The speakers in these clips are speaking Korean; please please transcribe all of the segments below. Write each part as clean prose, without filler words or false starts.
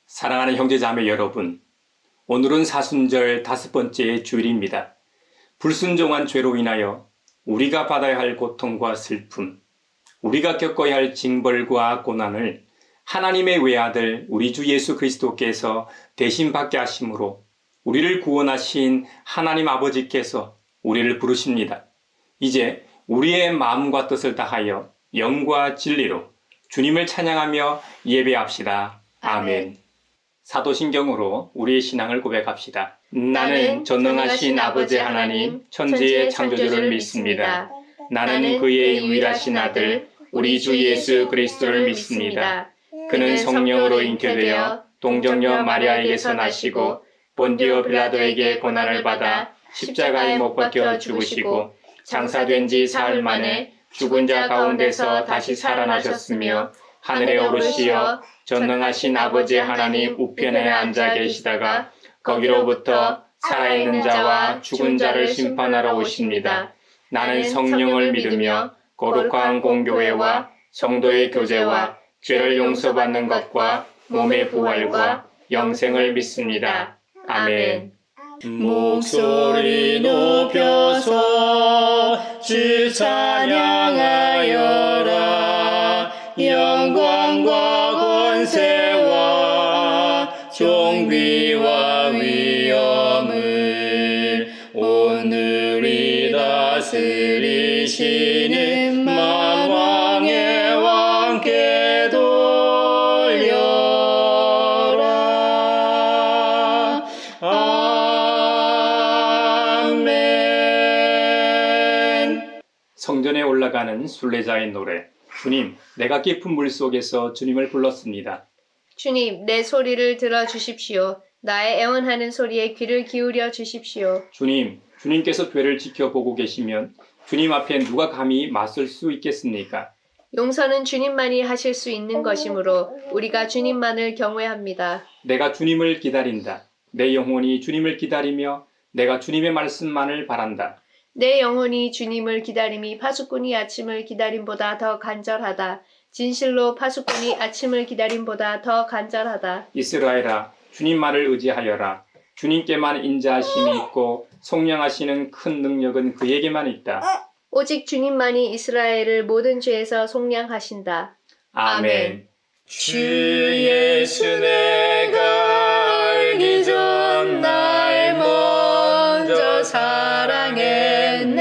사랑하는 형제자매 여러분, 오늘은 사순절 5번째 주일입니다. 불순종한 죄로 인하여 우리가 받아야 할 고통과 슬픔, 우리가 겪어야 할 징벌과 고난을 하나님의 외아들 우리 주 예수 그리스도께서 대신 받게 하심으로 우리를 구원하신 하나님 아버지께서 우리를 부르십니다. 이제 우리의 마음과 뜻을 다하여 영과 진리로 주님을 찬양하며 예배합시다. 아멘. 사도신경으로 우리의 신앙을 고백합시다. 나는 전능하신 아버지 하나님, 천지의 창조주를 믿습니다. 나는 그의 유일하신 아들, 우리 주 예수 그리스도를 믿습니다. 그는 성령으로 잉태되어 동정녀 마리아에게서 나시고 본디오 빌라도에게 고난을 받아 십자가에 못 박혀 죽으시고 장사된 지 사흘 만에 죽은 자 가운데서 다시 살아나셨으며 하늘에 오르시어 전능하신 아버지 하나님 우편에 앉아 계시다가 거기로부터 살아있는 자와 죽은 자를 심판하러 오십니다. 나는 성령을 믿으며 거룩한 공교회와 성도의 교제와 죄를 용서받는 것과 몸의 부활과 영생을 믿습니다. 아멘. 목소리 높여서 주 찬양하여라. 영광과 권세와 존귀와 위엄을 오늘이 다스리시는 만왕의 왕께 돌려라. 아멘. 성전에 올라가는 순례자의 노래. 주님, 내가 깊은 물속에서 주님을 불렀습니다. 주님, 내 소리를 들어주십시오. 나의 애원하는 소리에 귀를 기울여 주십시오. 주님, 주님께서 죄를 지켜보고 계시면 주님 앞에 누가 감히 맞설 수 있겠습니까? 용서는 주님만이 하실 수 있는 것이므로 우리가 주님만을 경외합니다. 내가 주님을 기다린다. 내 영혼이 주님을 기다리며 내가 주님의 말씀만을 바란다. 내 영혼이 주님을 기다림이 파수꾼이 아침을 기다림보다 더 간절하다. 진실로 파수꾼이 아침을 기다림보다 더 간절하다. 이스라엘아, 주님 말을 의지하여라. 주님께만 인자하심이 있고 속량하시는 큰 능력은 그에게만 있다. 오직 주님만이 이스라엘을 모든 죄에서 속량하신다. 아멘. 주 예수 내가 알기 전 날 먼저 사랑했네.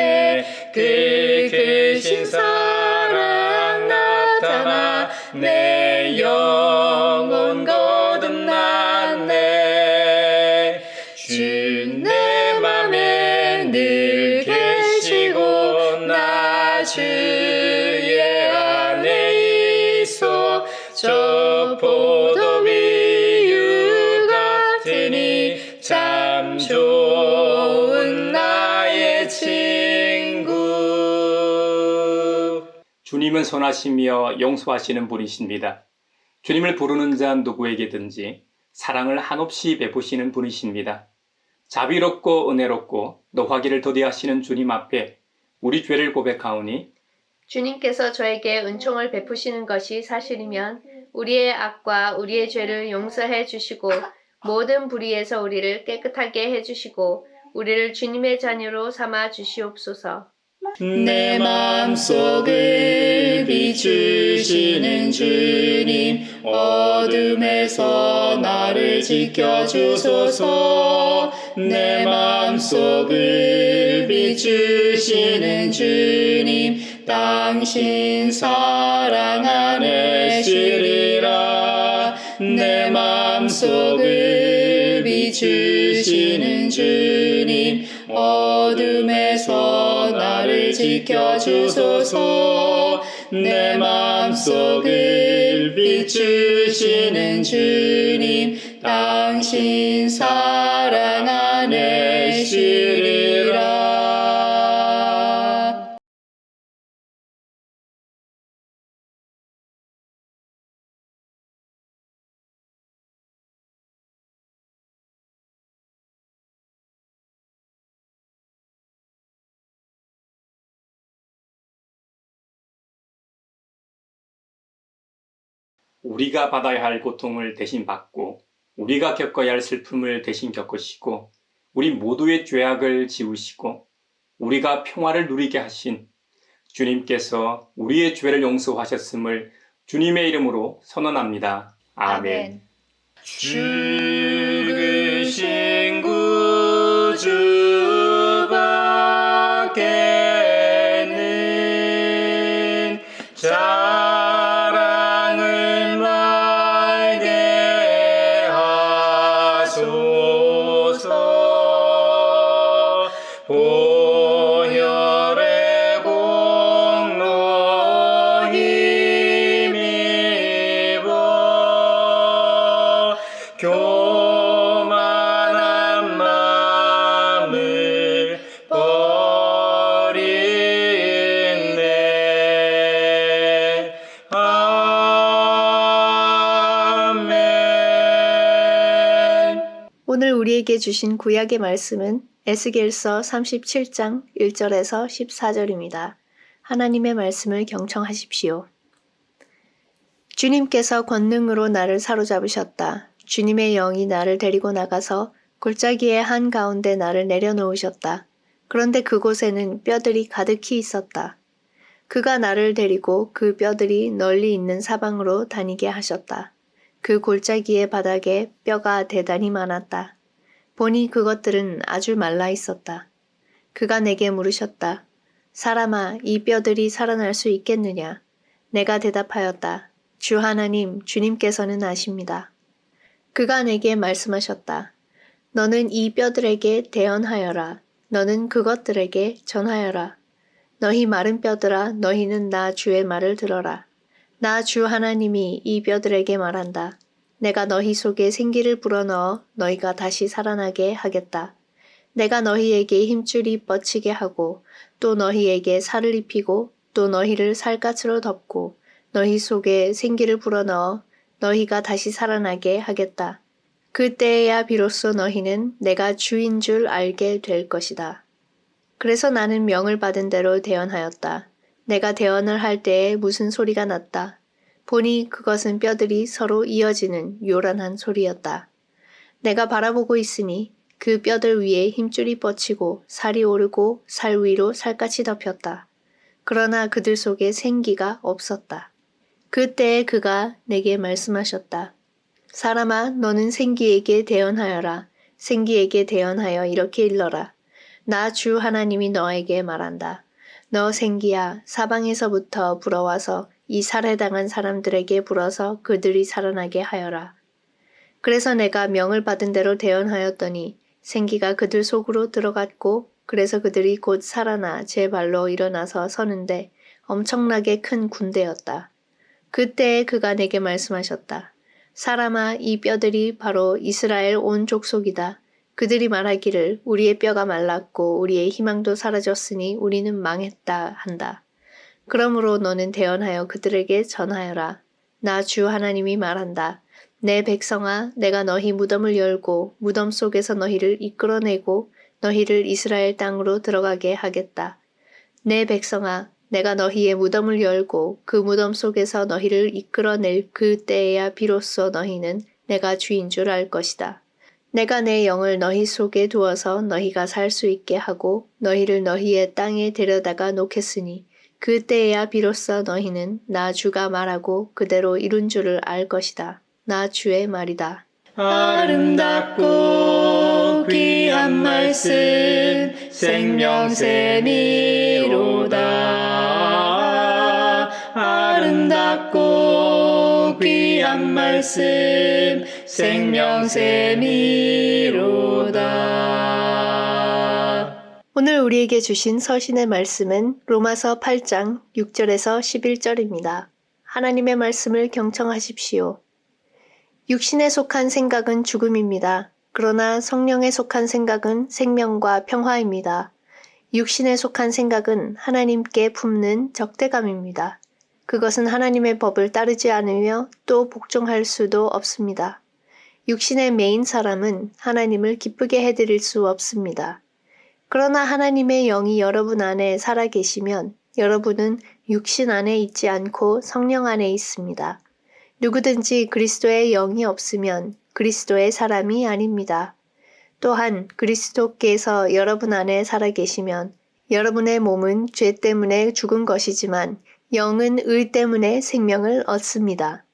그 크신 사랑 나타나 내 영혼 거듭났네. 주 내 맘에 늘 계시고 나 주의 안에 있어. 저 포도비유 같으니 참 좋은 나의 친구. 주님은 선하시며 용서하시는 분이십니다. 주님을 부르는 자 누구에게든지 사랑을 한없이 베푸시는 분이십니다. 자비롭고 은혜롭고 노하기를 더디하시는 주님 앞에 우리 죄를 고백하오니 주님께서 저에게 은총을 베푸시는 것이 사실이면 우리의 악과 우리의 죄를 용서해 주시고 모든 불의에서 우리를 깨끗하게 해주시고 우리를 주님의 자녀로 삼아 주시옵소서. 내 맘속을 비추시는 주님, 어둠에서 나를 지켜주소서. 내 맘속을 비추시는 주님, 당신 사랑 안에 쉬리라. 내 맘속을 비추시는 주님, 어둠에서 나를 지켜주소서. 내 맘속을 비추시는 주님, 당신 사랑 안에 쉬리라. 우리가 받아야 할 고통을 대신 받고 우리가 겪어야 할 슬픔을 대신 겪으시고 우리 모두의 죄악을 지우시고 우리가 평화를 누리게 하신 주님께서 우리의 죄를 용서하셨음을 주님의 이름으로 선언합니다. 아멘. 죽으신 구주 밖에는 자랑을 말게 하소서. 보혈의 공로 힘입어 교만한 마음을 버리네. 아멘. 오늘 우리에게 주신 구약의 말씀은 에스겔서 37장 1절에서 14절입니다. 하나님의 말씀을 경청하십시오. 주님께서 권능으로 나를 사로잡으셨다. 주님의 영이 나를 데리고 나가서 골짜기의 한가운데 나를 내려놓으셨다. 그런데 그곳에는 뼈들이 가득히 있었다. 그가 나를 데리고 그 뼈들이 널리 있는 사방으로 다니게 하셨다. 그 골짜기의 바닥에 뼈가 대단히 많았다. 보니 그것들은 아주 말라 있었다. 그가 내게 물으셨다. 사람아, 이 뼈들이 살아날 수 있겠느냐? 내가 대답하였다. 주 하나님, 주님께서는 아십니다. 그가 내게 말씀하셨다. 너는 이 뼈들에게 대언하여라. 너는 그것들에게 전하여라. 너희 마른 뼈들아, 너희는 나 주의 말을 들어라. 나 주 하나님이 이 뼈들에게 말한다. 내가 너희 속에 생기를 불어넣어 너희가 다시 살아나게 하겠다. 내가 너희에게 힘줄이 뻗치게 하고 또 너희에게 살을 입히고 또 너희를 살갗으로 덮고 너희 속에 생기를 불어넣어 너희가 다시 살아나게 하겠다. 그때에야 비로소 너희는 내가 주인 줄 알게 될 것이다. 그래서 나는 명을 받은 대로 대언하였다. 내가 대언을 할 때에 무슨 소리가 났다. 보니 그것은 뼈들이 서로 이어지는 요란한 소리였다. 내가 바라보고 있으니 그 뼈들 위에 힘줄이 뻗치고 살이 오르고 살 위로 살갗이 덮였다. 그러나 그들 속에 생기가 없었다. 그때에 그가 내게 말씀하셨다. 사람아, 너는 생기에게 대언하여라. 생기에게 대언하여 이렇게 일러라. 나 주 하나님이 너에게 말한다. 너 생기야, 사방에서부터 불어와서 이 살해당한 사람들에게 불어서 그들이 살아나게 하여라. 그래서 내가 명을 받은 대로 대언하였더니 생기가 그들 속으로 들어갔고 그래서 그들이 곧 살아나 제 발로 일어나서 서는데 엄청나게 큰 군대였다. 그때에 그가 내게 말씀하셨다. 사람아, 이 뼈들이 바로 이스라엘 온 족속이다. 그들이 말하기를 우리의 뼈가 말랐고 우리의 희망도 사라졌으니 우리는 망했다 한다. 그러므로 너는 대언하여 그들에게 전하여라. 나 주 하나님이 말한다. 내 백성아, 내가 너희 무덤을 열고 무덤 속에서 너희를 이끌어내고 너희를 이스라엘 땅으로 들어가게 하겠다. 내 백성아, 내가 너희의 무덤을 열고 그 무덤 속에서 너희를 이끌어낼 그 때에야 비로소 너희는 내가 주인 줄 알 것이다. 내가 내 영을 너희 속에 두어서 너희가 살 수 있게 하고 너희를 너희의 땅에 데려다가 놓겠으니 그때에야 비로소 너희는 나 주가 말하고 그대로 이룬 줄을 알 것이다. 나 주의 말이다. 아름답고 귀한 말씀 생명샘이로다. 아름답고 귀한 말씀 생명샘이로다. 오늘 우리에게 주신 서신의 말씀은 로마서 8장 6절에서 11절입니다. 하나님의 말씀을 경청하십시오. 육신에 속한 생각은 죽음입니다. 그러나 성령에 속한 생각은 생명과 평화입니다. 육신에 속한 생각은 하나님께 품는 적대감입니다. 그것은 하나님의 법을 따르지 않으며 또 복종할 수도 없습니다. 육신의 메인 사람은 하나님을 기쁘게 해드릴 수 없습니다. 그러나 하나님의 영이 여러분 안에 살아계시면 여러분은 육신 안에 있지 않고 성령 안에 있습니다. 누구든지 그리스도의 영이 없으면 그리스도의 사람이 아닙니다. 또한 그리스도께서 여러분 안에 살아계시면 여러분의 몸은 죄 때문에 죽은 것이지만 영은 의 때문에 생명을 얻습니다.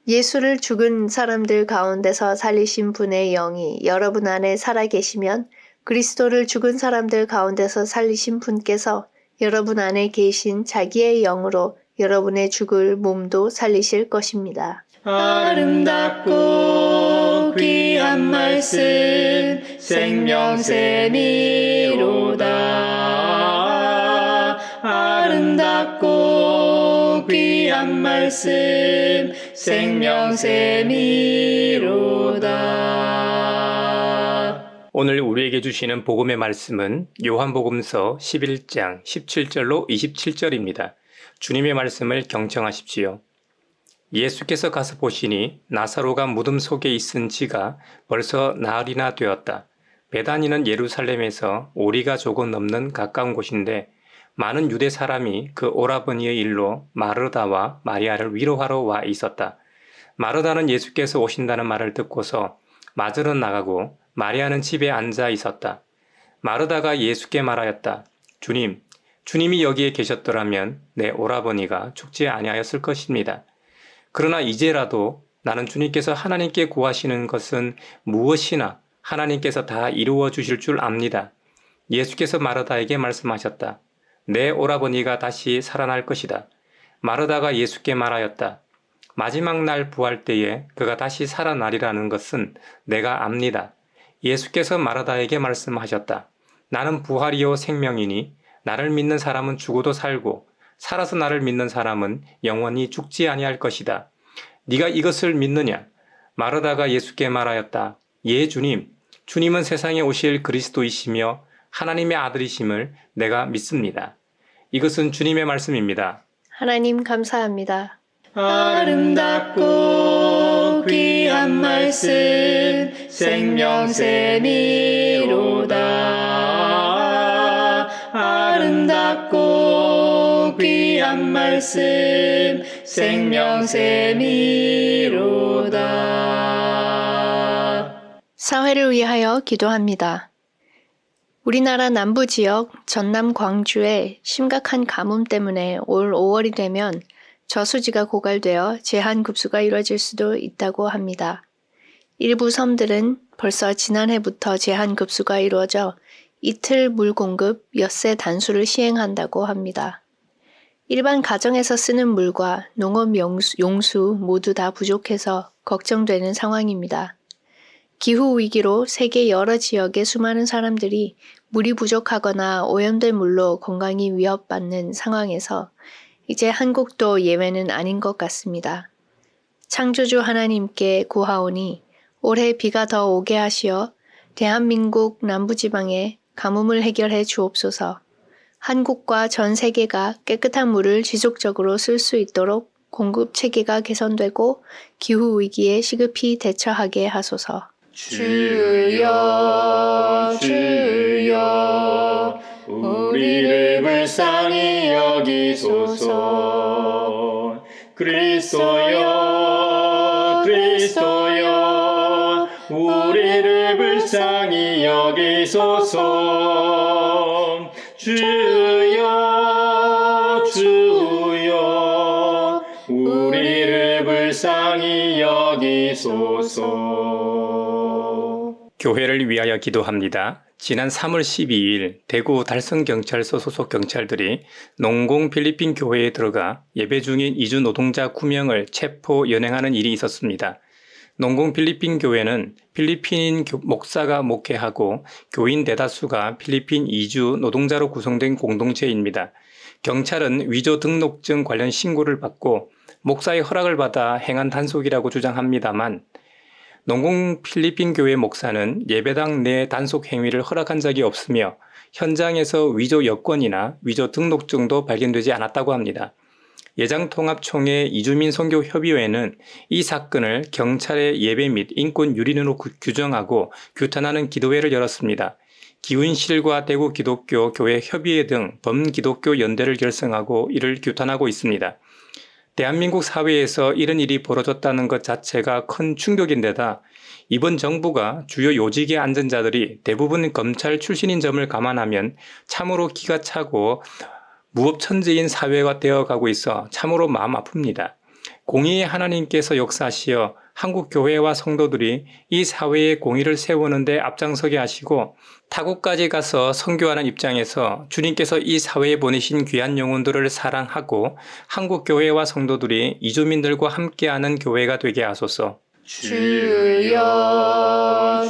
예수를 죽은 사람들 가운데서 살리신 분의 영이 여러분 안에 살아계시면 그리스도를 죽은 사람들 가운데서 살리신 분께서 여러분 안에 계신 자기의 영으로 여러분의 죽을 몸도 살리실 것입니다. 아름답고 귀한 말씀 생명샘이로다. 아름답고 귀한 말씀 생명샘이로다. 오늘 우리에게 주시는 복음의 말씀은 요한복음서 11장 17절로 27절입니다. 주님의 말씀을 경청하십시오. 예수께서 가서 보시니 나사로가 무덤 속에 있은 지가 벌써 나흘이나 되었다. 베다니는 예루살렘에서 오리가 조금 넘는 가까운 곳인데 많은 유대 사람이 그 오라버니의 일로 마르다와 마리아를 위로하러 와 있었다. 마르다는 예수께서 오신다는 말을 듣고서 맞으러 나가고 마리아는 집에 앉아 있었다. 마르다가 예수께 말하였다. 주님이 여기에 계셨더라면 내 오라버니가 죽지 아니하였을 것입니다. 그러나 이제라도 나는 주님께서 하나님께 구하시는 것은 무엇이나 하나님께서 다 이루어 주실 줄 압니다. 예수께서 마르다에게 말씀하셨다. 내 오라버니가 다시 살아날 것이다. 마르다가 예수께 말하였다. 마지막 날 부활 때에 그가 다시 살아나리라는 것은 내가 압니다. 예수께서 마르다에게 말씀하셨다. 나는 부활이요 생명이니 나를 믿는 사람은 죽어도 살고 살아서 나를 믿는 사람은 영원히 죽지 아니할 것이다. 네가 이것을 믿느냐? 마르다가 예수께 말하였다. 예, 주님은 세상에 오실 그리스도이시며 하나님의 아들이심을 내가 믿습니다. 이것은 주님의 말씀입니다. 하나님 감사합니다. 아름답고 귀한 말씀 생명샘이로다. 아름답고 귀한 말씀 생명샘이로다. 사회를 위하여 기도합니다. 우리나라 남부 지역 전남 광주에 심각한 가뭄 때문에 올 5월이 되면 저수지가 고갈되어 제한급수가 이뤄질 수도 있다고 합니다. 일부 섬들은 벌써 지난해부터 제한급수가 이루어져 이틀 물 공급, 엿새 단수를 시행한다고 합니다. 일반 가정에서 쓰는 물과 농업 용수 모두 다 부족해서 걱정되는 상황입니다. 기후위기로 세계 여러 지역의 수많은 사람들이 물이 부족하거나 오염된 물로 건강이 위협받는 상황에서 이제 한국도 예외는 아닌 것 같습니다. 창조주 하나님께 구하오니 올해 비가 더 오게 하시어 대한민국 남부지방에 가뭄을 해결해 주옵소서. 한국과 전 세계가 깨끗한 물을 지속적으로 쓸 수 있도록 공급 체계가 개선되고 기후위기에 시급히 대처하게 하소서. 주여 주여 우리를 불쌍히 여기소서. 그리스도여 그리스도여 우리를 불쌍히 여기소서. 주여 주여 우리를 불쌍히 여기소서. 교회를 위하여 기도합니다. 지난 3월 12일 대구 달성경찰서 소속 경찰들이 농공 필리핀 교회에 들어가 예배 중인 이주 노동자 9명을 체포 연행하는 일이 있었습니다. 농공 필리핀 교회는 필리핀인 목사가 목회하고 교인 대다수가 필리핀 이주 노동자로 구성된 공동체입니다. 경찰은 위조 등록증 관련 신고를 받고 목사의 허락을 받아 행한 단속이라고 주장합니다만 농공 필리핀 교회 목사는 예배당 내 단속 행위를 허락한 적이 없으며 현장에서 위조 여권이나 위조 등록증도 발견되지 않았다고 합니다. 예장통합총회 이주민 선교협의회는 이 사건을 경찰의 예배 및 인권 유린으로 규정하고 규탄하는 기도회를 열었습니다. 기운실과 대구 기독교 교회 협의회 등 범기독교 연대를 결성하고 이를 규탄하고 있습니다. 대한민국 사회에서 이런 일이 벌어졌다는 것 자체가 큰 충격인데다 이번 정부가 주요 요직에 앉은 자들이 대부분 검찰 출신인 점을 감안하면 참으로 기가 차고 무법천지인 사회가 되어가고 있어 참으로 마음 아픕니다. 공의의 하나님께서 역사하시어 한국 교회와 성도들이 이 사회의 공의를 세우는데 앞장서게 하시고 타국까지 가서 선교하는 입장에서 주님께서 이 사회에 보내신 귀한 영혼들을 사랑하고 한국 교회와 성도들이 이주민들과 함께하는 교회가 되게 하소서. 주여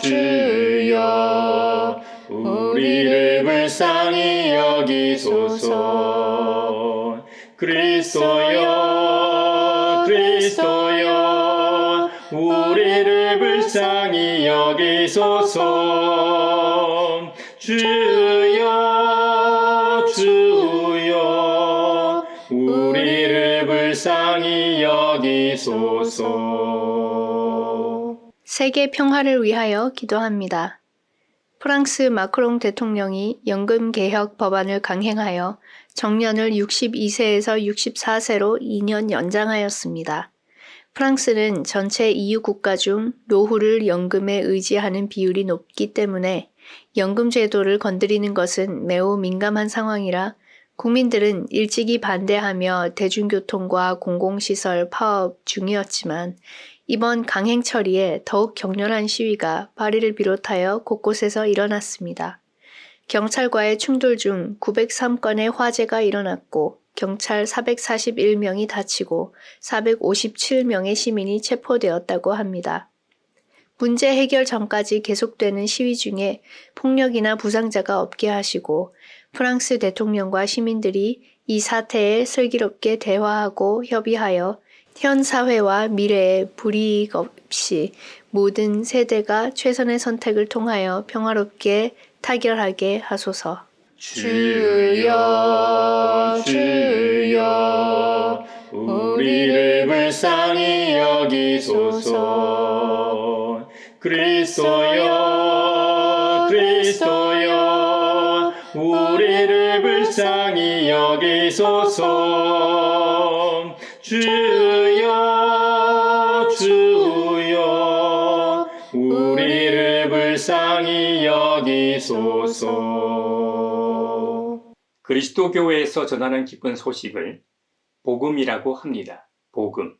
주여 우리를 불쌍히 여기소서. 그리스도여 그리스도여 우리를 불쌍히 여기소서. 주여 주여 우리를 불쌍히 여기소서. 세계 평화를 위하여 기도합니다. 프랑스 마크롱 대통령이 연금 개혁 법안을 강행하여 정년을 62세에서 64세로 2년 연장하였습니다. 프랑스는 전체 EU 국가 중 노후를 연금에 의지하는 비율이 높기 때문에 연금 제도를 건드리는 것은 매우 민감한 상황이라 국민들은 일찍이 반대하며 대중교통과 공공시설 파업 중이었지만 이번 강행 처리에 더욱 격렬한 시위가 파리를 비롯하여 곳곳에서 일어났습니다. 경찰과의 충돌 중 903건의 화재가 일어났고 경찰 441명이 다치고 457명의 시민이 체포되었다고 합니다. 문제 해결 전까지 계속되는 시위 중에 폭력이나 부상자가 없게 하시고 프랑스 대통령과 시민들이 이 사태에 슬기롭게 대화하고 협의하여 현 사회와 미래에 불이익 없이 모든 세대가 최선의 선택을 통하여 평화롭게 타결하게 하소서. 주여 주여 우리를 불쌍히 여기소서. 그리스도여 그리스도여 우리를 불쌍히 여기소서. 주여 주여 우리를 불쌍히 여기소서. 그리스도 교회에서 전하는 기쁜 소식을 복음이라고 합니다. 복음.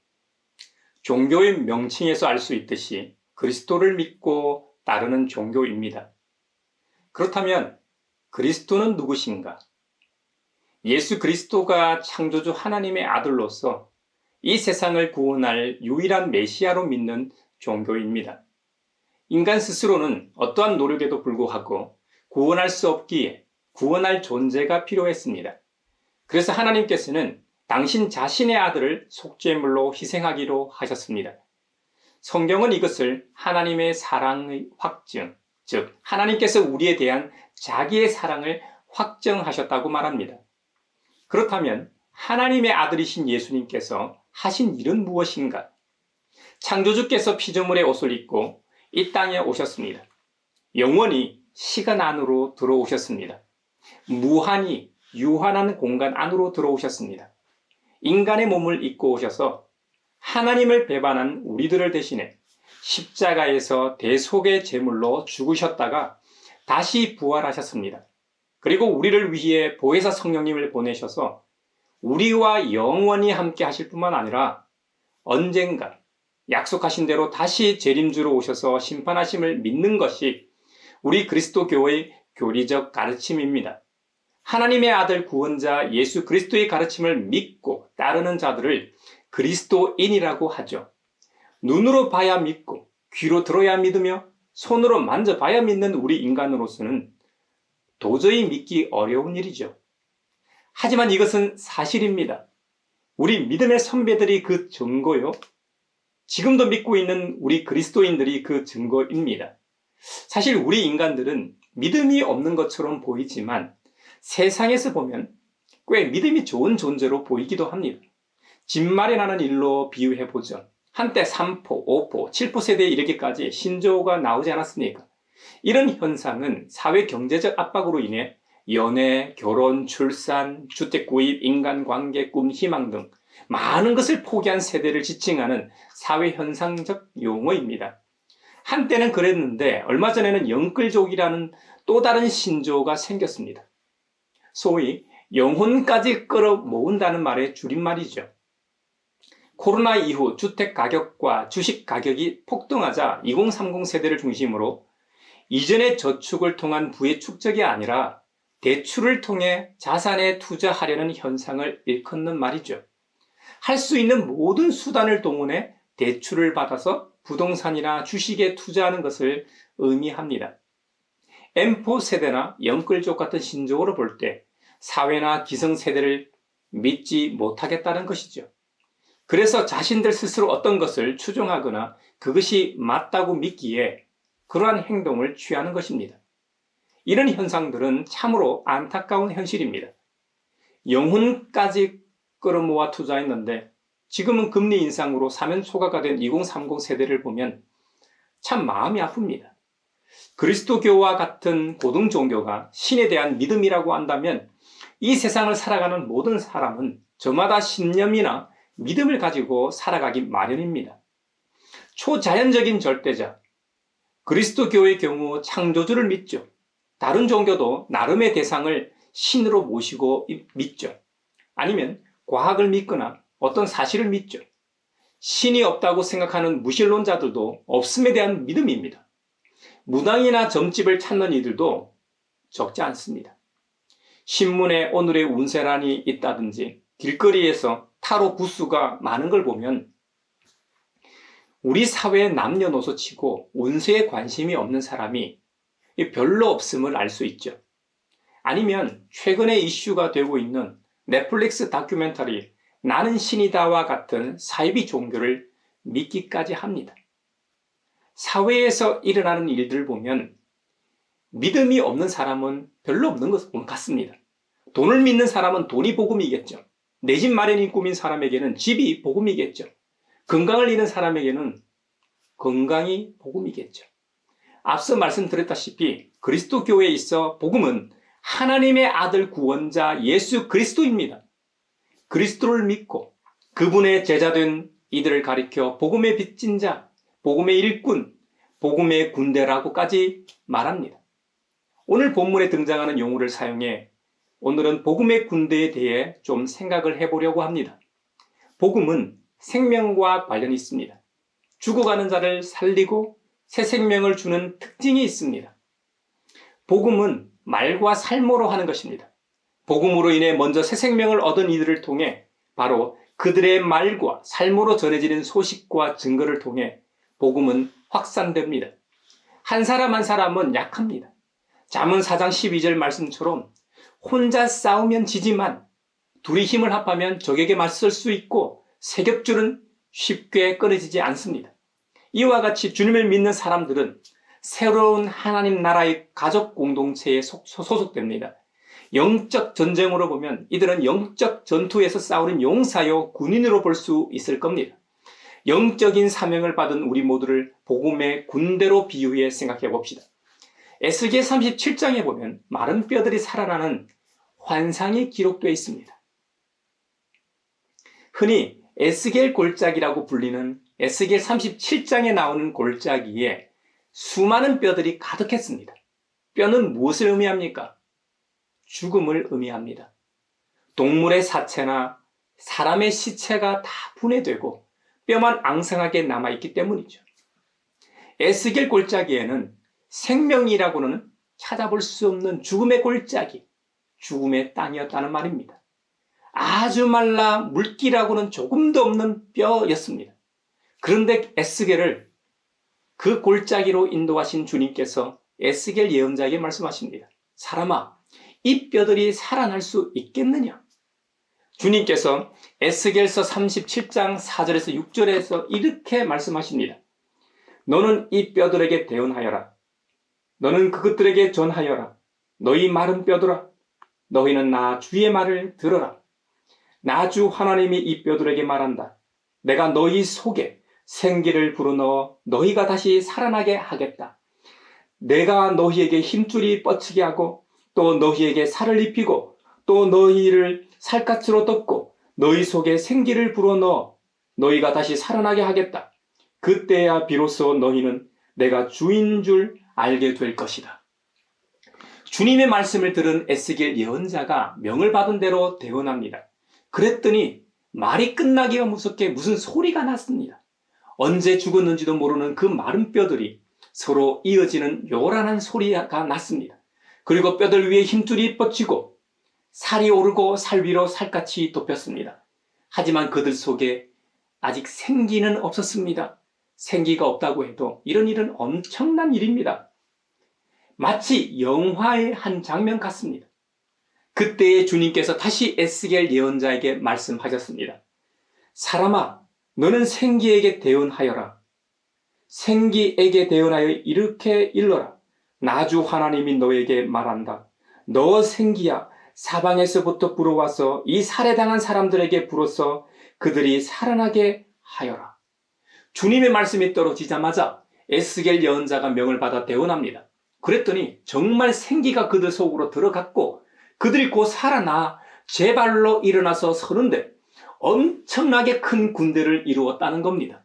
종교의 명칭에서 알 수 있듯이 그리스도를 믿고 따르는 종교입니다. 그렇다면 그리스도는 누구신가? 예수 그리스도가 창조주 하나님의 아들로서 이 세상을 구원할 유일한 메시아로 믿는 종교입니다. 인간 스스로는 어떠한 노력에도 불구하고 구원할 수 없기에 구원할 존재가 필요했습니다. 그래서 하나님께서는 당신 자신의 아들을 속죄물로 희생하기로 하셨습니다. 성경은 이것을 하나님의 사랑의 확증, 즉 하나님께서 우리에 대한 자기의 사랑을 확정하셨다고 말합니다. 그렇다면 하나님의 아들이신 예수님께서 하신 일은 무엇인가? 창조주께서 피조물의 옷을 입고 이 땅에 오셨습니다. 영원히 시간 안으로 들어오셨습니다. 무한히 유한한 공간 안으로 들어오셨습니다. 인간의 몸을 입고 오셔서 하나님을 배반한 우리들을 대신해 십자가에서 대속의 제물로 죽으셨다가 다시 부활하셨습니다. 그리고 우리를 위해 보혜사 성령님을 보내셔서 우리와 영원히 함께 하실 뿐만 아니라 언젠가 약속하신 대로 다시 재림주로 오셔서 심판하심을 믿는 것이 우리 그리스도 교회의 교리적 가르침입니다. 하나님의 아들 구원자 예수 그리스도의 가르침을 믿고 따르는 자들을 그리스도인이라고 하죠. 눈으로 봐야 믿고 귀로 들어야 믿으며 손으로 만져봐야 믿는 우리 인간으로서는 도저히 믿기 어려운 일이죠. 하지만 이것은 사실입니다. 우리 믿음의 선배들이 그 증거요. 지금도 믿고 있는 우리 그리스도인들이 그 증거입니다. 사실 우리 인간들은 믿음이 없는 것처럼 보이지만 세상에서 보면 꽤 믿음이 좋은 존재로 보이기도 합니다. 집 마련하는 일로 비유해보죠. 한때 3포, 5포, 7포 세대에 이르기까지 신조어가 나오지 않았습니까? 이런 현상은 사회 경제적 압박으로 인해 연애, 결혼, 출산, 주택 구입, 인간관계, 꿈, 희망 등 많은 것을 포기한 세대를 지칭하는 사회 현상적 용어입니다. 한때는 그랬는데 얼마 전에는 영끌족이라는 또 다른 신조어가 생겼습니다. 소위 영혼까지 끌어모은다는 말의 줄임말이죠. 코로나 이후 주택 가격과 주식 가격이 폭등하자 2030 세대를 중심으로 이전의 저축을 통한 부의 축적이 아니라 대출을 통해 자산에 투자하려는 현상을 일컫는 말이죠. 할 수 있는 모든 수단을 동원해 대출을 받아서 부동산이나 주식에 투자하는 것을 의미합니다. M4 세대나 영끌족 같은 신조어로 볼 때 사회나 기성세대를 믿지 못하겠다는 것이죠. 그래서 자신들 스스로 어떤 것을 추종하거나 그것이 맞다고 믿기에 그러한 행동을 취하는 것입니다. 이런 현상들은 참으로 안타까운 현실입니다. 영혼까지 끌어모아 투자했는데 지금은 금리 인상으로 사면 초과가 된 2030 세대를 보면 참 마음이 아픕니다. 그리스도교와 같은 고등 종교가 신에 대한 믿음이라고 한다면 이 세상을 살아가는 모든 사람은 저마다 신념이나 믿음을 가지고 살아가기 마련입니다. 초자연적인 절대자, 그리스도교의 경우 창조주를 믿죠. 다른 종교도 나름의 대상을 신으로 모시고 믿죠. 아니면 과학을 믿거나 어떤 사실을 믿죠. 신이 없다고 생각하는 무신론자들도 없음에 대한 믿음입니다. 무당이나 점집을 찾는 이들도 적지 않습니다. 신문에 오늘의 운세란이 있다든지 길거리에서 타로 구수가 많은 걸 보면 우리 사회의 남녀노소 치고 운세에 관심이 없는 사람이 별로 없음을 알 수 있죠. 아니면 최근에 이슈가 되고 있는 넷플릭스 다큐멘터리 나는 신이다와 같은 사이비 종교를 믿기까지 합니다. 사회에서 일어나는 일들을 보면 믿음이 없는 사람은 별로 없는 것 같습니다. 돈을 믿는 사람은 돈이 복음이겠죠. 내 집 마련이 꿈인 사람에게는 집이 복음이겠죠. 건강을 잃은 사람에게는 건강이 복음이겠죠. 앞서 말씀드렸다시피 그리스도교에 있어 복음은 하나님의 아들 구원자 예수 그리스도입니다. 그리스도를 믿고 그분의 제자된 이들을 가리켜 복음의 빚진 자, 복음의 일꾼, 복음의 군대라고까지 말합니다. 오늘 본문에 등장하는 용어를 사용해 오늘은 복음의 군대에 대해 좀 생각을 해보려고 합니다. 복음은 생명과 관련이 있습니다. 죽어가는 자를 살리고 새 생명을 주는 특징이 있습니다. 복음은 말과 살모로 하는 것입니다. 복음으로 인해 먼저 새 생명을 얻은 이들을 통해 바로 그들의 말과 살모로 전해지는 소식과 증거를 통해 복음은 확산됩니다. 한 사람 한 사람은 약합니다. 잠언 4장 12절 말씀처럼 혼자 싸우면 지지만 둘이 힘을 합하면 적에게 맞설 수 있고 세 겹줄은 쉽게 끊어지지 않습니다. 이와 같이 주님을 믿는 사람들은 새로운 하나님 나라의 가족 공동체에 소속됩니다. 영적 전쟁으로 보면 이들은 영적 전투에서 싸우는 용사요 군인으로 볼 수 있을 겁니다. 영적인 사명을 받은 우리 모두를 복음의 군대로 비유해 생각해 봅시다. 에스겔 37장에 보면 마른 뼈들이 살아나는 환상이 기록되어 있습니다. 흔히 에스겔 골짜기라고 불리는 에스겔 37장에 나오는 골짜기에 수많은 뼈들이 가득했습니다. 뼈는 무엇을 의미합니까? 죽음을 의미합니다. 동물의 사체나 사람의 시체가 다 분해되고 뼈만 앙상하게 남아있기 때문이죠. 에스겔 골짜기에는 생명이라고는 찾아볼 수 없는 죽음의 골짜기, 죽음의 땅이었다는 말입니다. 아주 말라 물기라고는 조금도 없는 뼈였습니다. 그런데 에스겔을 그 골짜기로 인도하신 주님께서 에스겔 예언자에게 말씀하십니다. 사람아, 이 뼈들이 살아날 수 있겠느냐? 주님께서 에스겔서 37장 4절에서 6절에서 이렇게 말씀하십니다. 너는 이 뼈들에게 대언하여라. 너는 그것들에게 전하여라. 너희 마른 뼈들아, 너희는 나 주의 말을 들어라. 나 주 하나님이 이 뼈들에게 말한다. 내가 너희 속에 생기를 불어넣어 너희가 다시 살아나게 하겠다. 내가 너희에게 힘줄이 뻗치게 하고 또 너희에게 살을 입히고 또 너희를 살갗으로 덮고 너희 속에 생기를 불어넣어 너희가 다시 살아나게 하겠다. 그때야 비로소 너희는 내가 주인 줄 알게 될 것이다. 주님의 말씀을 들은 에스겔 예언자가 명을 받은 대로 대언합니다. 그랬더니 말이 끝나기가 무섭게 무슨 소리가 났습니다. 언제 죽었는지도 모르는 그 마른 뼈들이 서로 이어지는 요란한 소리가 났습니다. 그리고 뼈들 위에 힘줄이 뻗치고 살이 오르고 살 위로 살갗이 덮였습니다. 하지만 그들 속에 아직 생기는 없었습니다. 생기가 없다고 해도 이런 일은 엄청난 일입니다. 마치 영화의 한 장면 같습니다. 그때에 주님께서 다시 에스겔 예언자에게 말씀하셨습니다. 사람아, 너는 생기에게 대언하여라. 생기에게 대언하여 이렇게 일러라. 나주 하나님이 너에게 말한다. 너 생기야, 사방에서부터 불어와서 이 살해당한 사람들에게 불어서 그들이 살아나게 하여라. 주님의 말씀이 떨어지자마자 에스겔 예언자가 명을 받아 대언합니다. 그랬더니 정말 생기가 그들 속으로 들어갔고 그들이 곧 살아나 제 발로 일어나서 서는데 엄청나게 큰 군대를 이루었다는 겁니다.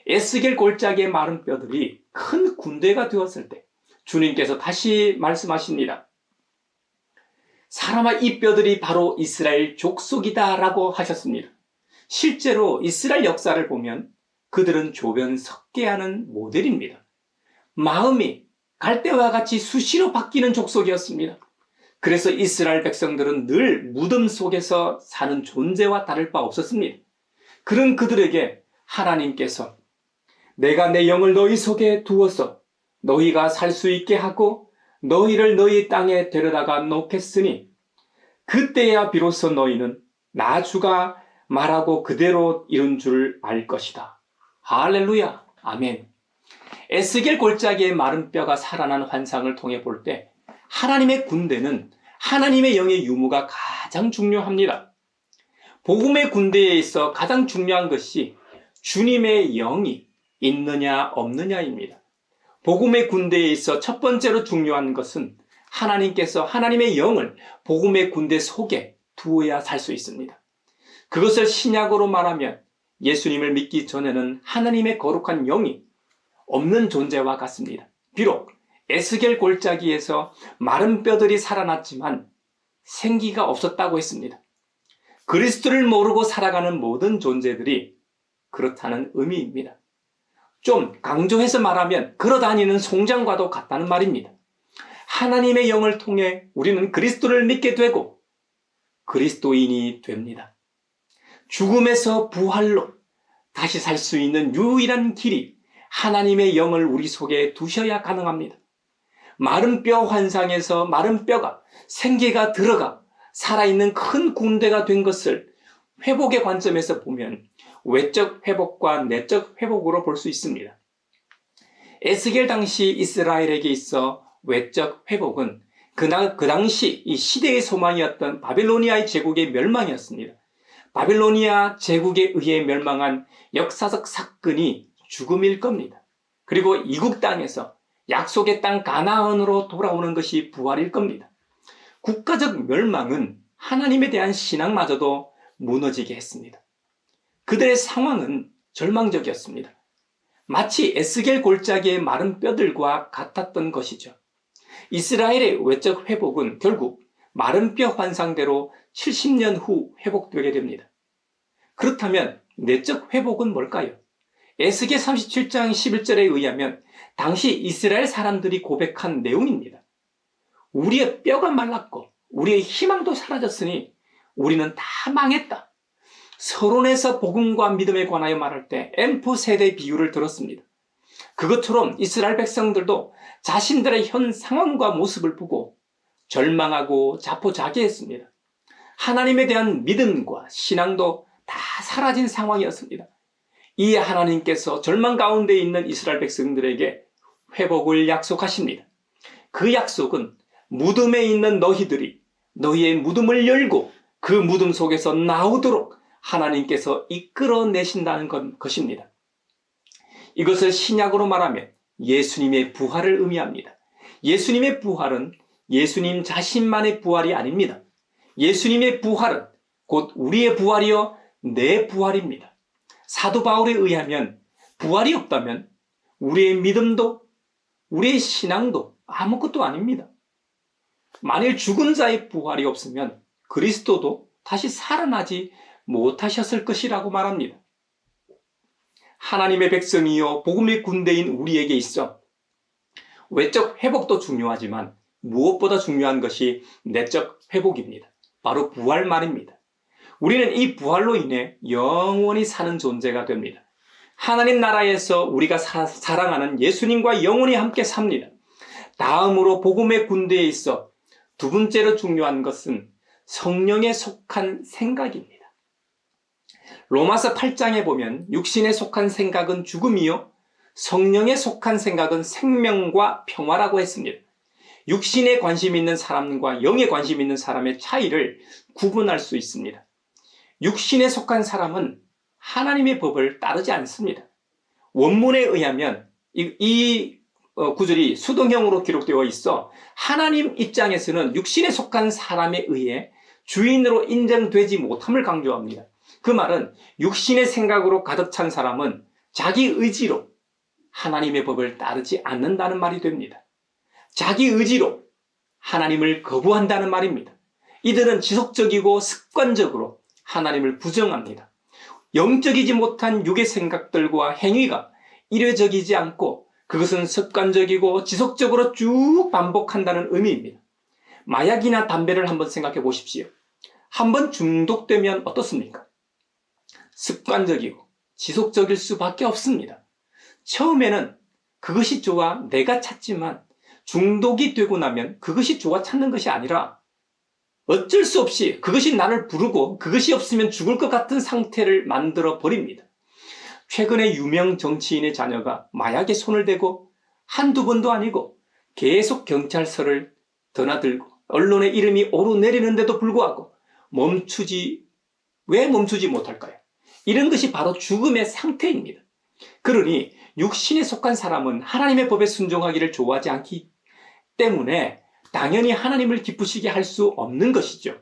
에스겔 골짜기의 마른 뼈들이 큰 군대가 되었을 때 주님께서 다시 말씀하십니다. 사람아, 이 뼈들이 바로 이스라엘 족속이다 라고 하셨습니다. 실제로 이스라엘 역사를 보면 그들은 조변석계하는 모델입니다. 마음이 갈대와 같이 수시로 바뀌는 족속이었습니다. 그래서 이스라엘 백성들은 늘 무덤 속에서 사는 존재와 다를 바 없었습니다. 그런 그들에게 하나님께서 내가 내 영을 너희 속에 두어서 너희가 살 수 있게 하고 너희를 너희 땅에 데려다가 놓겠으니 그때야 비로소 너희는 나 주가 말하고 그대로 이룬 줄 알 것이다. 할렐루야. 아멘. 에스겔 골짜기의 마른 뼈가 살아난 환상을 통해 볼 때 하나님의 군대는 하나님의 영의 유무가 가장 중요합니다. 복음의 군대에 있어 가장 중요한 것이 주님의 영이 있느냐 없느냐입니다. 복음의 군대에 있어 첫 번째로 중요한 것은 하나님께서 하나님의 영을 복음의 군대 속에 두어야 살 수 있습니다. 그것을 신약으로 말하면 예수님을 믿기 전에는 하나님의 거룩한 영이 없는 존재와 같습니다. 비록 에스겔 골짜기에서 마른 뼈들이 살아났지만 생기가 없었다고 했습니다. 그리스도를 모르고 살아가는 모든 존재들이 그렇다는 의미입니다. 좀 강조해서 말하면 걸어다니는 송장과도 같다는 말입니다. 하나님의 영을 통해 우리는 그리스도를 믿게 되고 그리스도인이 됩니다. 죽음에서 부활로 다시 살 수 있는 유일한 길이 하나님의 영을 우리 속에 두셔야 가능합니다. 마른 뼈 환상에서 마른 뼈가 생기가 들어가 살아있는 큰 군대가 된 것을 회복의 관점에서 보면 외적 회복과 내적 회복으로 볼 수 있습니다. 에스겔 당시 이스라엘에게 있어 외적 회복은 그 당시 이 시대의 소망이었던 바빌로니아의 제국의 멸망이었습니다. 바빌로니아 제국에 의해 멸망한 역사적 사건이 죽음일 겁니다. 그리고 이국 땅에서 약속의 땅 가나안으로 돌아오는 것이 부활일 겁니다. 국가적 멸망은 하나님에 대한 신앙마저도 무너지게 했습니다. 그들의 상황은 절망적이었습니다. 마치 에스겔 골짜기의 마른 뼈들과 같았던 것이죠. 이스라엘의 외적 회복은 결국 마른 뼈 환상대로 70년 후 회복되게 됩니다. 그렇다면 내적 회복은 뭘까요? 에스겔 37장 11절에 의하면 당시 이스라엘 사람들이 고백한 내용입니다. 우리의 뼈가 말랐고 우리의 희망도 사라졌으니 우리는 다 망했다. 서론에서 복음과 믿음에 관하여 말할 때 엠프 세대 비유를 들었습니다. 그것처럼 이스라엘 백성들도 자신들의 현 상황과 모습을 보고 절망하고 자포자기했습니다. 하나님에 대한 믿음과 신앙도 다 사라진 상황이었습니다. 이 하나님께서 절망 가운데 있는 이스라엘 백성들에게 회복을 약속하십니다. 그 약속은 무덤에 있는 너희들이 너희의 무덤을 열고 그 무덤 속에서 나오도록 하나님께서 이끌어내신다는 것입니다. 이것을 신약으로 말하면 예수님의 부활을 의미합니다. 예수님의 부활은 예수님 자신만의 부활이 아닙니다. 예수님의 부활은 곧 우리의 부활이요 내 부활입니다. 사도 바울에 의하면 부활이 없다면 우리의 믿음도 우리의 신앙도 아무것도 아닙니다. 만일 죽은 자의 부활이 없으면 그리스도도 다시 살아나지 못하셨을 것이라고 말합니다. 하나님의 백성이요 복음의 군대인 우리에게 있어 외적 회복도 중요하지만 무엇보다 중요한 것이 내적 회복입니다. 바로 부활 말입니다. 우리는 이 부활로 인해 영원히 사는 존재가 됩니다. 하나님 나라에서 우리가 사랑하는 예수님과 영원히 함께 삽니다. 다음으로 복음의 군대에 있어 두 번째로 중요한 것은 성령에 속한 생각입니다. 로마서 8장에 보면 육신에 속한 생각은 죽음이요 성령에 속한 생각은 생명과 평화라고 했습니다. 육신에 관심 있는 사람과 영에 관심 있는 사람의 차이를 구분할 수 있습니다. 육신에 속한 사람은 하나님의 법을 따르지 않습니다. 원문에 의하면 이 구절이 수동형으로 기록되어 있어 하나님 입장에서는 육신에 속한 사람에 의해 주인으로 인정되지 못함을 강조합니다. 그 말은 육신의 생각으로 가득 찬 사람은 자기 의지로 하나님의 법을 따르지 않는다는 말이 됩니다. 자기 의지로 하나님을 거부한다는 말입니다. 이들은 지속적이고 습관적으로 하나님을 부정합니다. 영적이지 못한 육의 생각들과 행위가 이례적이지 않고 그것은 습관적이고 지속적으로 쭉 반복한다는 의미입니다. 마약이나 담배를 한번 생각해 보십시오. 한번 중독되면 어떻습니까? 습관적이고 지속적일 수밖에 없습니다. 처음에는 그것이 좋아 내가 찾지만 중독이 되고 나면 그것이 좋아 찾는 것이 아니라 어쩔 수 없이 그것이 나를 부르고 그것이 없으면 죽을 것 같은 상태를 만들어 버립니다. 최근에 유명 정치인의 자녀가 마약에 손을 대고 한두 번도 아니고 계속 경찰서를 드나들고 언론의 이름이 오르내리는데도 불구하고 왜 멈추지 못할까요? 이런 것이 바로 죽음의 상태입니다. 그러니 육신에 속한 사람은 하나님의 법에 순종하기를 좋아하지 않기 때문에 당연히 하나님을 기쁘시게 할 수 없는 것이죠.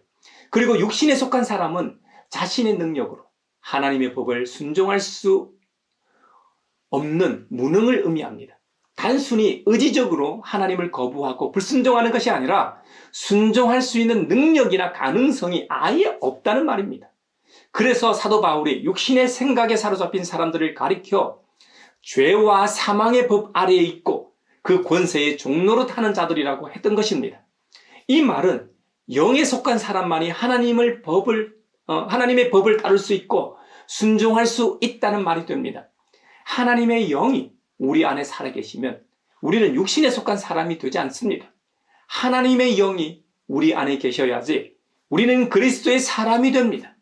그리고 육신에 속한 사람은 자신의 능력으로 하나님의 법을 순종할 수 없는 무능을 의미합니다. 단순히 의지적으로 하나님을 거부하고 불순종하는 것이 아니라 순종할 수 있는 능력이나 가능성이 아예 없다는 말입니다. 그래서 사도 바울이 육신의 생각에 사로잡힌 사람들을 가리켜 죄와 사망의 법 아래에 있고 그 권세의 종노릇 하는 자들이라고 했던 것입니다. 이 말은 영에 속한 사람만이 하나님의 법을 따를 수 있고 순종할 수 있다는 말이 됩니다. 하나님의 영이 우리 안에 살아계시면 우리는 육신에 속한 사람이 되지 않습니다. 하나님의 영이 우리 안에 계셔야지 우리는 그리스도의 사람이 됩니다.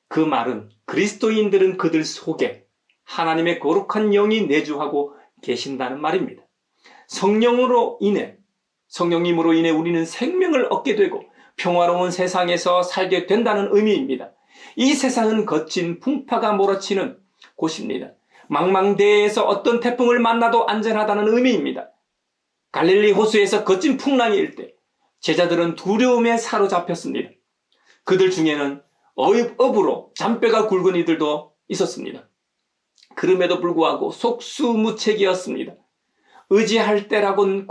그 말은 그리스도인들은 그들 속에 하나님의 거룩한 영이 내주하고 계신다는 말입니다. 성령님으로 인해 우리는 생명을 얻게 되고 평화로운 세상에서 살게 된다는 의미입니다. 이 세상은 거친 풍파가 몰아치는 곳입니다. 망망대해에서 어떤 태풍을 만나도 안전하다는 의미입니다. 갈릴리 호수에서 거친 풍랑이 일 때 제자들은 두려움에 사로잡혔습니다. 그들 중에는 업으로 잔뼈가 굵은 이들도 있었습니다. 그럼에도 불구하고 속수무책이었습니다. 의지할 때라곤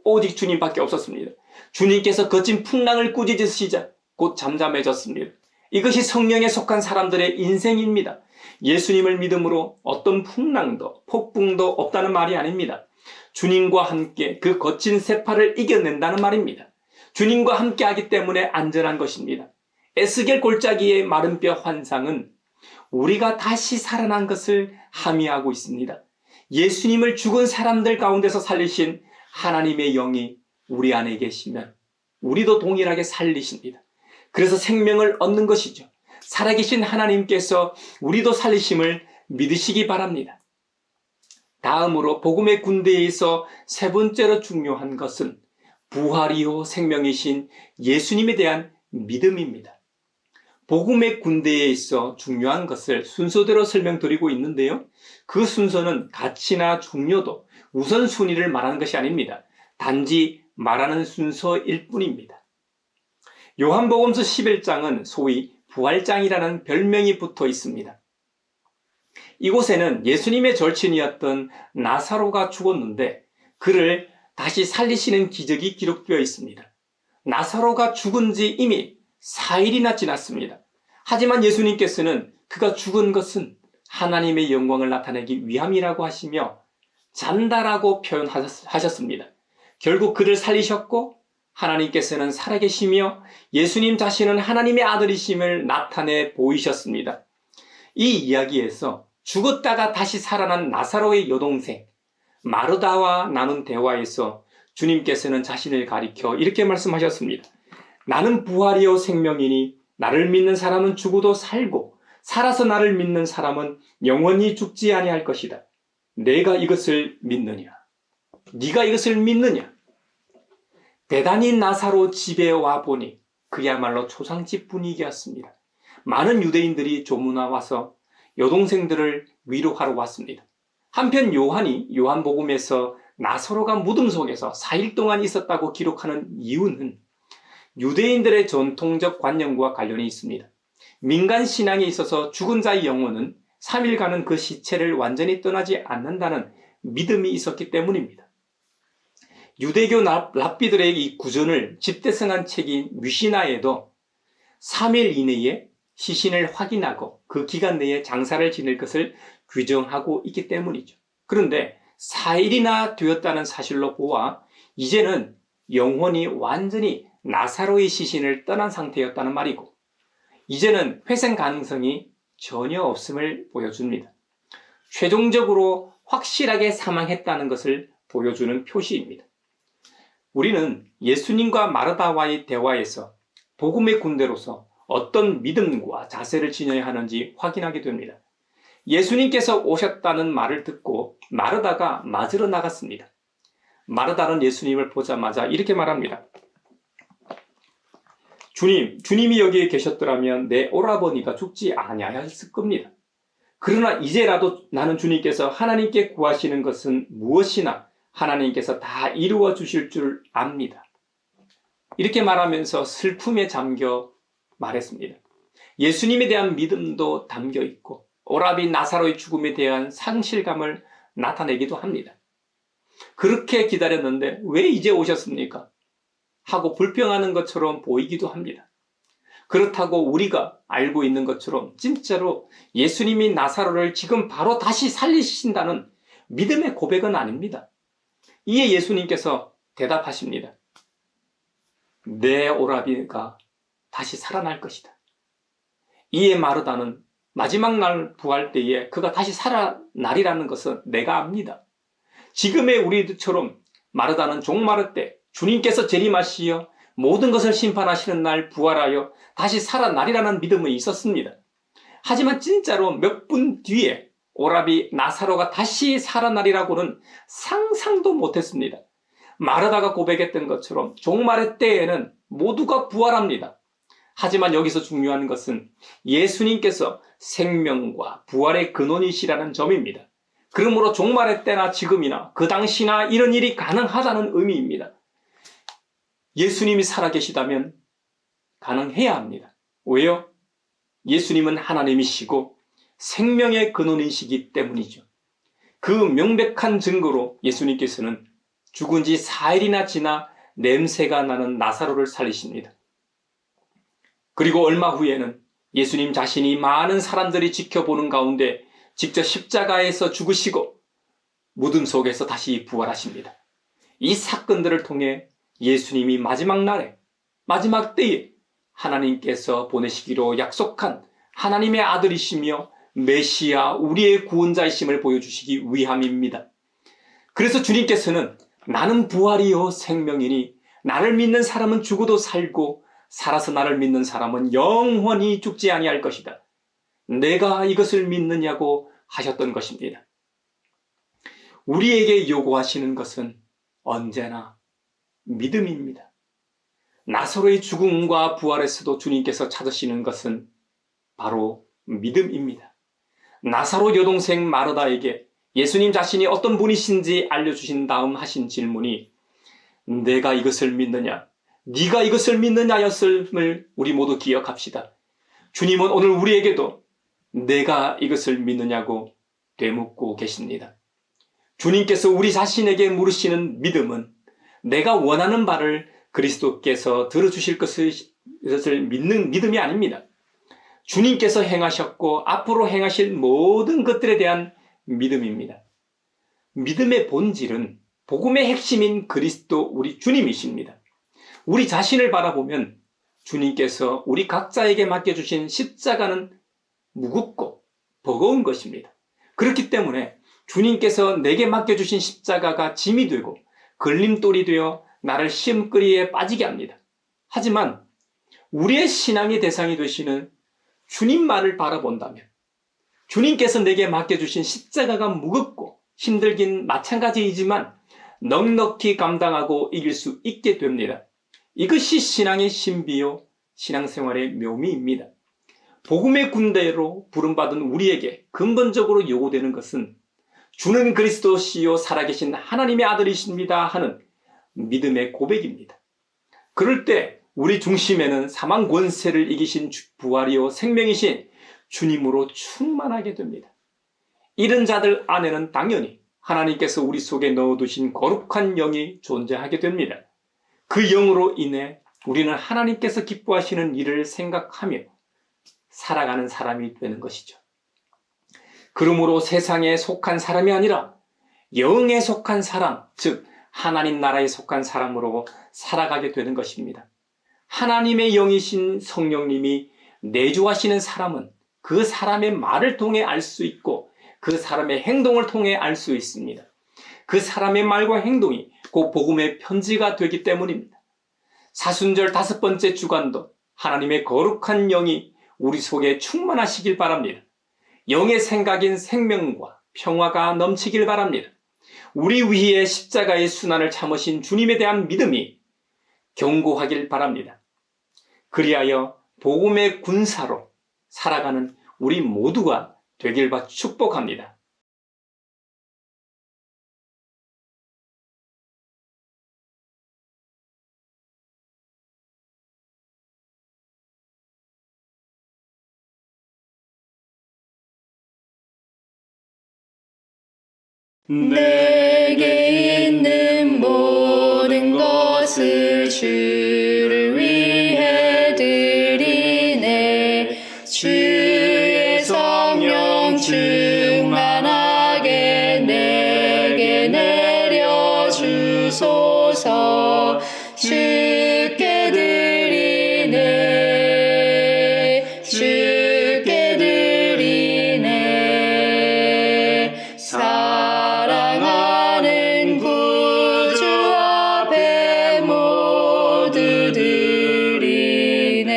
오직 주님밖에 없었습니다. 주님께서 거친 풍랑을 꾸짖으시자 곧 잠잠해졌습니다. 이것이 성령에 속한 사람들의 인생입니다. 예수님을 믿음으로 어떤 풍랑도 폭풍도 없다는 말이 아닙니다. 주님과 함께 그 거친 세파를 이겨낸다는 말입니다. 주님과 함께 하기 때문에 안전한 것입니다. 에스겔 골짜기의 마른 뼈 환상은 우리가 다시 살아난 것을 함의하고 있습니다. 예수님을 죽은 사람들 가운데서 살리신 하나님의 영이 우리 안에 계시면 우리도 동일하게 살리십니다. 그래서 생명을 얻는 것이죠. 살아계신 하나님께서 우리도 살리심을 믿으시기 바랍니다. 다음으로 복음의 군대에서 세 번째로 중요한 것은 부활이요 생명이신 예수님에 대한 믿음입니다. 복음의 군대에 있어 중요한 것을 순서대로 설명드리고 있는데요. 그 순서는 가치나 중요도, 우선순위를 말하는 것이 아닙니다. 단지 말하는 순서일 뿐입니다. 요한복음서 11장은 소위 부활장이라는 별명이 붙어 있습니다. 이곳에는 예수님의 절친이었던 나사로가 죽었는데 그를 다시 살리시는 기적이 기록되어 있습니다. 나사로가 죽은 지 이미 4일이나 지났습니다. 하지만 예수님께서는 그가 죽은 것은 하나님의 영광을 나타내기 위함이라고 하시며 잔다라고 표현하셨습니다. 결국 그를 살리셨고 하나님께서는 살아계시며 예수님 자신은 하나님의 아들이심을 나타내 보이셨습니다. 이 이야기에서 죽었다가 다시 살아난 나사로의 여동생 마르다와 나눈 대화에서 주님께서는 자신을 가리켜 이렇게 말씀하셨습니다. 나는 부활이요 생명이니 나를 믿는 사람은 죽어도 살고 살아서 나를 믿는 사람은 영원히 죽지 아니할 것이다. 내가 이것을 믿느냐? 네가 이것을 믿느냐? 대단히 나사로 집에 와보니 그야말로 초상집 분위기였습니다. 많은 유대인들이 조문하 와서 여동생들을 위로하러 왔습니다. 한편 요한이 요한복음에서 나사로가 무덤 속에서 4일 동안 있었다고 기록하는 이유는 유대인들의 전통적 관념과 관련이 있습니다. 민간 신앙에 있어서 죽은 자의 영혼은 3일간은 그 시체를 완전히 떠나지 않는다는 믿음이 있었기 때문입니다. 유대교 랍비들의 이 구전을 집대성한 책인 미시나에도 3일 이내에 시신을 확인하고 그 기간 내에 장사를 지낼 것을 규정하고 있기 때문이죠. 그런데 4일이나 되었다는 사실로 보아 이제는 영혼이 완전히 나사로의 시신을 떠난 상태였다는 말이고 이제는 회생 가능성이 전혀 없음을 보여줍니다. 최종적으로 확실하게 사망했다는 것을 보여주는 표시입니다. 우리는 예수님과 마르다와의 대화에서 복음의 군대로서 어떤 믿음과 자세를 지녀야 하는지 확인하게 됩니다. 예수님께서 오셨다는 말을 듣고 마르다가 맞으러 나갔습니다. 마르다는 예수님을 보자마자 이렇게 말합니다. 주님이 여기에 계셨더라면 내 오라버니가 죽지 아니하였을 겁니다. 그러나 이제라도 나는 주님께서 하나님께 구하시는 것은 무엇이나 하나님께서 다 이루어 주실 줄 압니다. 이렇게 말하면서 슬픔에 잠겨 말했습니다. 예수님에 대한 믿음도 담겨 있고 오라비 나사로의 죽음에 대한 상실감을 나타내기도 합니다. 그렇게 기다렸는데 왜 이제 오셨습니까? 하고 불평하는 것처럼 보이기도 합니다. 그렇다고 우리가 알고 있는 것처럼 진짜로 예수님이 나사로를 지금 바로 다시 살리신다는 믿음의 고백은 아닙니다. 이에 예수님께서 대답하십니다. 내 오라비가 다시 살아날 것이다. 이에 마르다는 마지막 날 부활 때에 그가 다시 살아나리라는 것은 내가 압니다. 지금의 우리들처럼 마르다는 종마르 때 주님께서 재림하시어 모든 것을 심판하시는 날 부활하여 다시 살아나리라는 믿음이 있었습니다. 하지만 진짜로 몇 분 뒤에 오라비 나사로가 다시 살아나리라고는 상상도 못했습니다. 마르다가 고백했던 것처럼 종말의 때에는 모두가 부활합니다. 하지만 여기서 중요한 것은 예수님께서 생명과 부활의 근원이시라는 점입니다. 그러므로 종말의 때나 지금이나 그 당시나 이런 일이 가능하다는 의미입니다. 예수님이 살아계시다면 가능해야 합니다. 왜요? 예수님은 하나님이시고 생명의 근원이시기 때문이죠. 그 명백한 증거로 예수님께서는 죽은 지 4일이나 지나 냄새가 나는 나사로를 살리십니다. 그리고 얼마 후에는 예수님 자신이 많은 사람들이 지켜보는 가운데 직접 십자가에서 죽으시고 무덤 속에서 다시 부활하십니다. 이 사건들을 통해 예수님이 마지막 날에 마지막 때에 하나님께서 보내시기로 약속한 하나님의 아들이시며 메시아 우리의 구원자이심을 보여주시기 위함입니다. 그래서 주님께서는 나는 부활이요 생명이니 나를 믿는 사람은 죽어도 살고 살아서 나를 믿는 사람은 영원히 죽지 아니할 것이다. 내가 이것을 믿느냐고 하셨던 것입니다. 우리에게 요구하시는 것은 언제나 믿음입니다. 나사로의 죽음과 부활에서도 주님께서 찾으시는 것은 바로 믿음입니다. 나사로 여동생 마르다에게 예수님 자신이 어떤 분이신지 알려주신 다음 하신 질문이 내가 이것을 믿느냐? 네가 이것을 믿느냐였음을 우리 모두 기억합시다. 주님은 오늘 우리에게도 내가 이것을 믿느냐고 되묻고 계십니다. 주님께서 우리 자신에게 물으시는 믿음은 내가 원하는 바를 그리스도께서 들어주실 것을 믿는 믿음이 아닙니다. 주님께서 행하셨고 앞으로 행하실 모든 것들에 대한 믿음입니다. 믿음의 본질은 복음의 핵심인 그리스도 우리 주님이십니다. 우리 자신을 바라보면 주님께서 우리 각자에게 맡겨주신 십자가는 무겁고 버거운 것입니다. 그렇기 때문에 주님께서 내게 맡겨주신 십자가가 짐이 되고 걸림돌이 되어 나를 시험거리에 빠지게 합니다. 하지만 우리의 신앙의 대상이 되시는 주님만을 바라본다면 주님께서 내게 맡겨주신 십자가가 무겁고 힘들긴 마찬가지이지만 넉넉히 감당하고 이길 수 있게 됩니다. 이것이 신앙의 신비요 신앙생활의 묘미입니다. 복음의 군대로 부름받은 우리에게 근본적으로 요구되는 것은 주는 그리스도시요 살아계신 하나님의 아들이십니다 하는 믿음의 고백입니다. 그럴 때 우리 중심에는 사망 권세를 이기신 부활이요 생명이신 주님으로 충만하게 됩니다. 이런 자들 안에는 당연히 하나님께서 우리 속에 넣어두신 거룩한 영이 존재하게 됩니다. 그 영으로 인해 우리는 하나님께서 기뻐하시는 일을 생각하며 살아가는 사람이 되는 것이죠. 그러므로 세상에 속한 사람이 아니라 영에 속한 사람, 즉 하나님 나라에 속한 사람으로 살아가게 되는 것입니다. 하나님의 영이신 성령님이 내주하시는 사람은 그 사람의 말을 통해 알 수 있고 그 사람의 행동을 통해 알 수 있습니다. 그 사람의 말과 행동이 그 복음의 편지가 되기 때문입니다. 사순절 5번째 주간도 하나님의 거룩한 영이 우리 속에 충만하시길 바랍니다. 영의 생각인 생명과 평화가 넘치길 바랍니다. 우리 위에 십자가의 순환을 참으신 주님에 대한 믿음이 견고하길 바랍니다. 그리하여 복음의 군사로 살아가는 우리 모두가 되길 축복합니다. 내게 있는 모든 것을 주를 위해 드리네. 주의 성령 충만하게 내게 내려주소서. 주께 드리네. 주께 드리네. 사랑하는 구주 앞에 모두 드리네.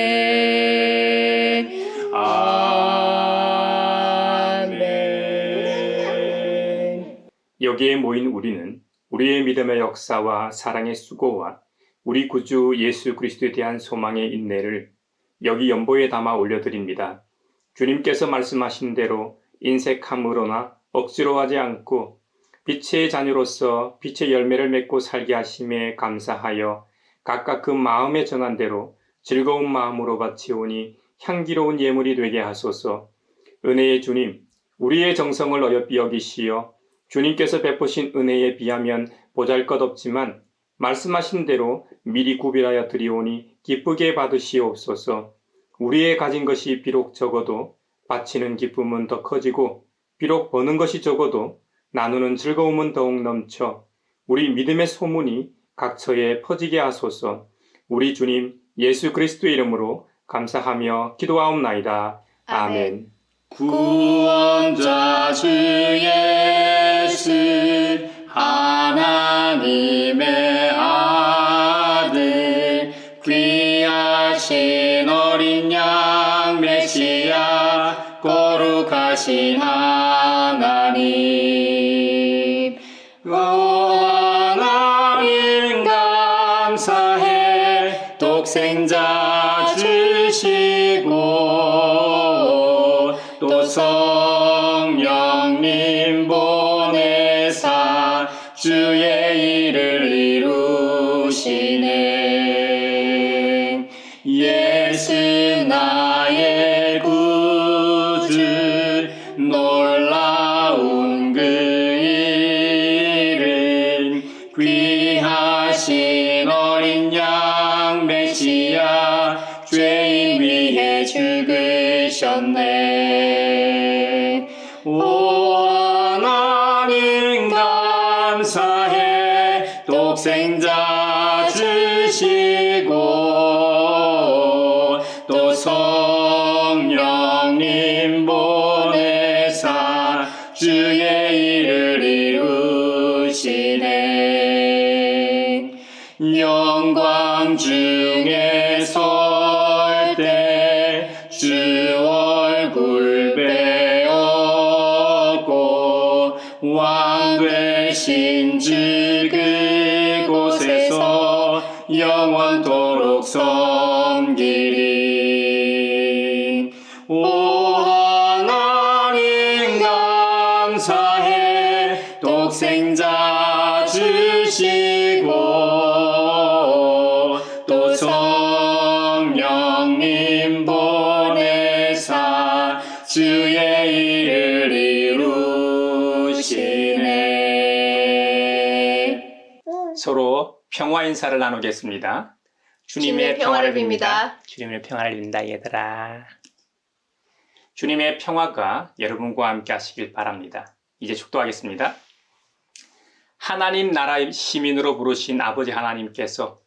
아멘. 여기에 모인 우리는 우리의 믿음의 역사와 사랑의 수고와 우리 구주 예수 그리스도에 대한 소망의 인내를 여기 연보에 담아 올려드립니다. 주님께서 말씀하신 대로 인색함으로나 억지로 하지 않고 빛의 자녀로서 빛의 열매를 맺고 살게 하심에 감사하여 각각 그 마음에 전한 대로 즐거운 마음으로 바치오니 향기로운 예물이 되게 하소서. 은혜의 주님, 우리의 정성을 어여삐 여기시어 주님께서 베푸신 은혜에 비하면 보잘것없지만 말씀하신 대로 미리 구별하여 드리오니 기쁘게 받으시옵소서. 우리의 가진 것이 비록 적어도 바치는 기쁨은 더 커지고 비록 버는 것이 적어도 나누는 즐거움은 더욱 넘쳐 우리 믿음의 소문이 각처에 퍼지게 하소서. 우리 주님 예수 그리스도의 이름으로 감사하며 기도하옵나이다. 아멘. 구원자 주 예수 하나님의 아들 귀하신 어린 양 메시아 거룩하신 하나님 하나님 감사해 독생자 주시고 또 성령님 보내사 주의 일을 이루시네. 예수 나의 구주 놀라운 주셨네. 오 하나님 감사해. 독생자 주시고 또 성령님 보내사 주의 일을 이루시네. 영광 중에 설 때 주 얼굴 배웠고 왕 되신 주 그곳에서 영원토록 섬기리. 오 하나님 감사해. 독생자 주시고 또 성령님 보내사 주의 일을 이루시네. 서로 평화 인사를 나누겠습니다. 주님의 평화를 빕니다. 주님의 평화를 빕니다, 얘들아. 주님의 평화가 여러분과 함께 하시길 바랍니다. 이제 축도하겠습니다. 하나님 나라의 시민으로 부르신 아버지 하나님께서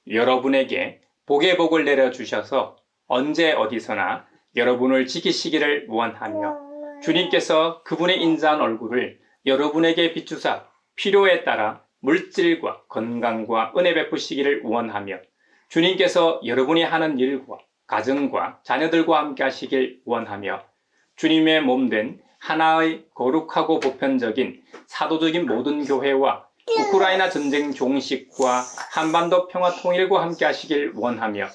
여러분에게 복의 복을 내려주셔서 언제 어디서나 여러분을 지키시기를 원하며 주님께서 그분의 인자한 얼굴을 여러분에게 비추사 필요에 따라 물질과 건강과 은혜 베푸시기를 원하며 주님께서 여러분이 하는 일과 가정과 자녀들과 함께 하시길 원하며 주님의 몸된 하나의 거룩하고 보편적인 사도적인 모든 교회와 우크라이나 전쟁 종식과 한반도 평화 통일과 함께 하시길 원하며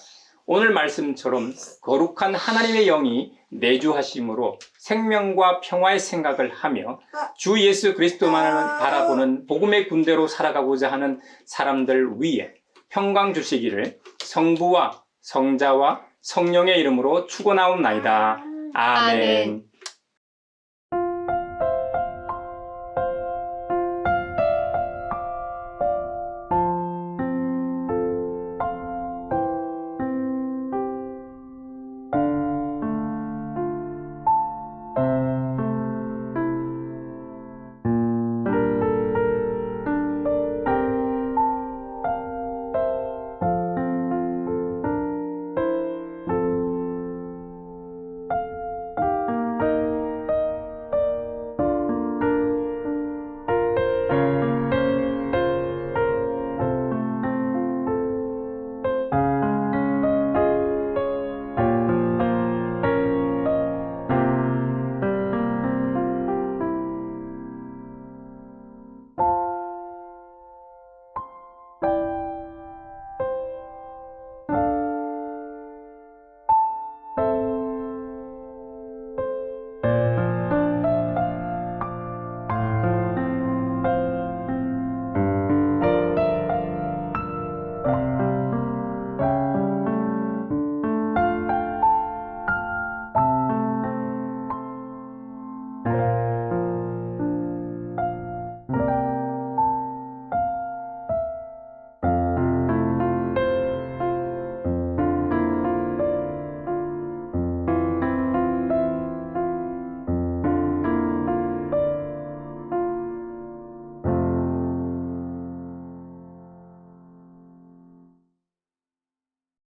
오늘 말씀처럼 거룩한 하나님의 영이 내주하심으로 생명과 평화의 생각을 하며 주 예수 그리스도만을 바라보는 복음의 군대로 살아가고자 하는 사람들 위에 평강 주시기를 성부와 성자와 성령의 이름으로 축원하옵나이다. 아멘.